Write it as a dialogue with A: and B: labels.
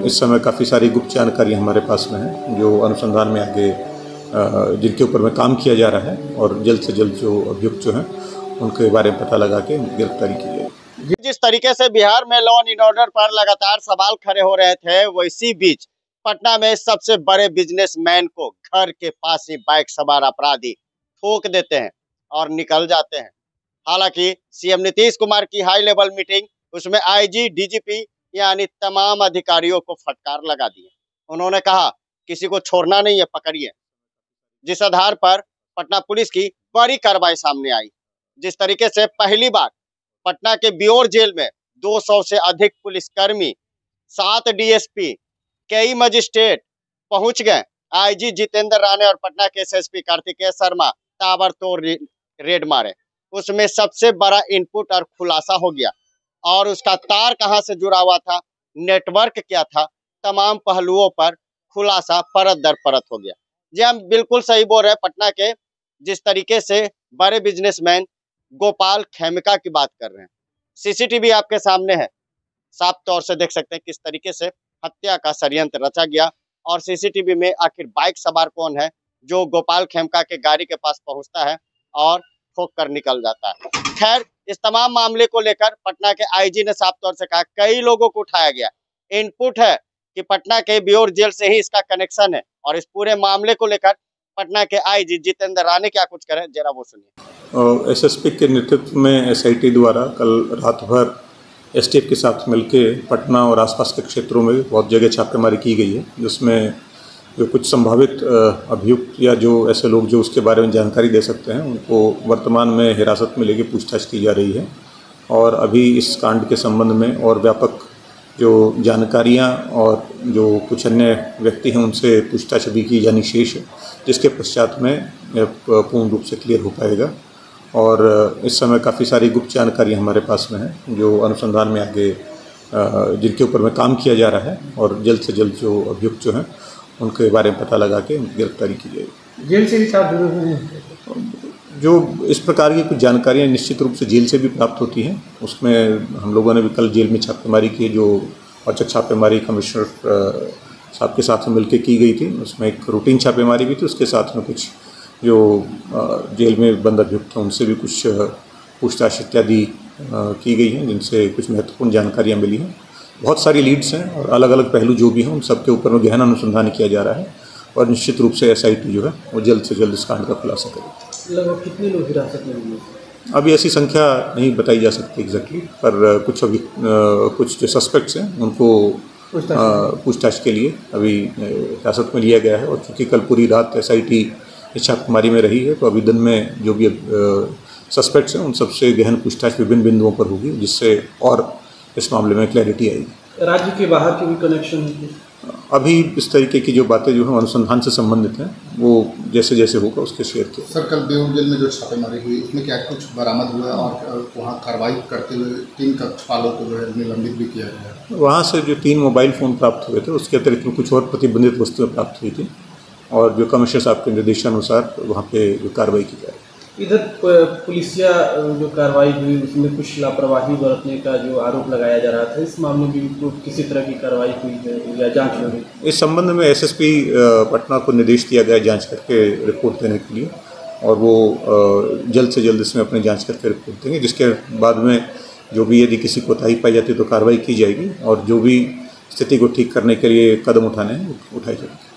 A: इस समय काफ़ी सारी गुप्त जानकारी हमारे पास में है जो अनुसंधान में आगे जिनके ऊपर में काम किया जा रहा है और जल्द से जल्द जो अभियुक्त जो हैं उनके बारे में पता लगा के गिरफ्तारी की जाएगी।
B: जिस तरीके से बिहार में लॉ एंड ऑर्डर पर लगातार सवाल खड़े हो रहे थे, वो इसी बीच पटना में सबसे बड़े बिजनेसमैन को घर के पास ही बाइक सवार अपराधी ठोक देते हैं और निकल जाते हैं। हालांकि सीएम नीतीश कुमार की हाई लेवल मीटिंग, उसमें आईजी, डीजीपी यानी तमाम अधिकारियों को फटकार लगा दी है। उन्होंने कहा किसी को छोड़ना नहीं है, पकड़िए। जिस आधार पर पटना पुलिस की बड़ी कार्रवाई सामने आई। जिस तरीके से पहली बार पटना के बियोर जेल में 200 से अधिक पुलिसकर्मी, 7 डीएसपी, कई मजिस्ट्रेट पहुंच गए। आईजी जितेंद्र राणे और पटना के एसएसपी कार्तिकेय शर्मा ताबड़तोड़ रेड मारे। उसमें सबसे बड़ा इनपुट और खुलासा हो गया, और उसका तार कहां से जुड़ा हुआ था, नेटवर्क क्या था, तमाम पहलुओं पर खुलासा परत दर परत हो गया। जी हम बिल्कुल सही बोल रहे हैं। पटना के जिस तरीके से बड़े बिजनेसमैन गोपाल खेमका की बात कर रहे हैं, सीसीटीवी आपके सामने है, साफ तौर से देख सकते हैं किस तरीके से हत्या का षड्यंत्र रचा गया। और सीसीटीवी में आखिर बाइक सवार कौन है जो गोपाल खेमका के गाड़ी के पास पहुंचता है और ठोक कर निकल जाता है। खैर, इस तमाम मामले को लेकर पटना के आईजी ने साफ तौर से कहा कई लोगों को उठाया गया। इनपुट है कि पटना के बियोर जेल से ही इसका कनेक्शन है। और इस पूरे मामले को लेकर पटना के आईजी जितेंद्र राणे क्या कुछ करें, जरा वो सुनिए।
A: एसएसपी के नेतृत्व में एसआईटी द्वारा कल रात भर एसटीएफ के साथ मिलकर पटना और आसपास के क्षेत्रों में बहुत जगह छापेमारी की गई है, जिसमें जो कुछ संभावित अभियुक्त या जो ऐसे लोग जो उसके बारे में जानकारी दे सकते हैं उनको वर्तमान में हिरासत में लेके पूछताछ की जा रही है। और अभी इस कांड के संबंध में और व्यापक जो जानकारियां और जो कुछ अन्य व्यक्ति हैं उनसे पूछताछ अभी की जानी शेष है, जिसके पश्चात में पूर्ण रूप से क्लियर हो पाएगा। और इस समय काफ़ी सारी गुप्त जानकारी हमारे पास में है जो अनुसंधान में आगे जिनके ऊपर में काम किया जा रहा है और जल्द से जल्द जो अभियुक्त जो हैं उनके बारे में पता लगा के गिरफ्तारी की जाएगी।
C: जेल से भी साथ जुड़े हुए हैं
A: जो इस प्रकार की कुछ जानकारियां निश्चित रूप से जेल से भी प्राप्त होती हैं। उसमें हम लोगों ने भी कल जेल में छापेमारी की, जो औचक छापेमारी कमिश्नर साहब के साथ में मिलकर की गई थी। उसमें एक रूटीन छापेमारी भी थी, उसके साथ में कुछ जो जेल में बंद अभियुक्त हैं उनसे भी कुछ पूछताछ इत्यादि की गई हैं, जिनसे कुछ महत्वपूर्ण जानकारियाँ मिली हैं। बहुत सारी लीड्स हैं और अलग अलग पहलू जो भी हैं उन सब के ऊपर में गहन अनुसंधान किया जा रहा है और निश्चित रूप से एसआईटी जो है वो जल्द से जल्द इस कांड का खुलासा करेगी।
C: लगभग कितने लोग हिरासत में होंगे?
A: अभी ऐसी संख्या नहीं बताई जा सकती एग्जैक्टली, पर कुछ अभी कुछ जो सस्पेक्ट्स हैं उनको पूछताछ के लिए अभी हिरासत में लिया गया है। और चूँकि कल पूरी रात एसआईटी छापेमारी में रही है, तो अभी दिन में जो भी सस्पेक्ट्स हैं उन सबसे गहन पूछताछ विभिन्न बिंदुओं पर होगी, जिससे और इस मामले में क्लैरिटी आएगी।
C: राज्य के बाहर के भी कनेक्शन है?
A: अभी इस तरीके की जो बातें जो हैं अनुसंधान से संबंधित हैं वो जैसे जैसे होगा उसके शेयर किया।
D: सर, कल बियोर जेल में जो छापेमारी हुई उसमें क्या कुछ बरामद हुआ और वहाँ कार्रवाई करते हुए 3 कक्षपालों को जो है निलंबित भी किया गया?
A: वहाँ से जो 3 मोबाइल फ़ोन प्राप्त हुए थे, उसके अतिरिक्त कुछ और प्रतिबंधित वस्तुएं प्राप्त हुई थी और जो कमिश्नर साहब के निर्देशानुसार वहाँ पे जो कार्रवाई की जाए।
C: इधर पुलिसिया जो कार्रवाई हुई उसमें कुछ लापरवाही बरतने का जो आरोप लगाया जा रहा था, इस मामले में भी किसी तरह की कार्रवाई हुई है या जांच हो रही?
A: इस संबंध में एसएसपी पटना को निर्देश दिया गया जांच करके रिपोर्ट देने के लिए, और वो जल्द से जल्द इसमें अपनी जांच करके रिपोर्ट देंगे, जिसके बाद में जो भी यदि किसी कोताही पाई जाती है तो कार्रवाई की जाएगी और जो भी स्थिति को ठीक करने के लिए कदम उठाने हैं उठाए जाएंगे।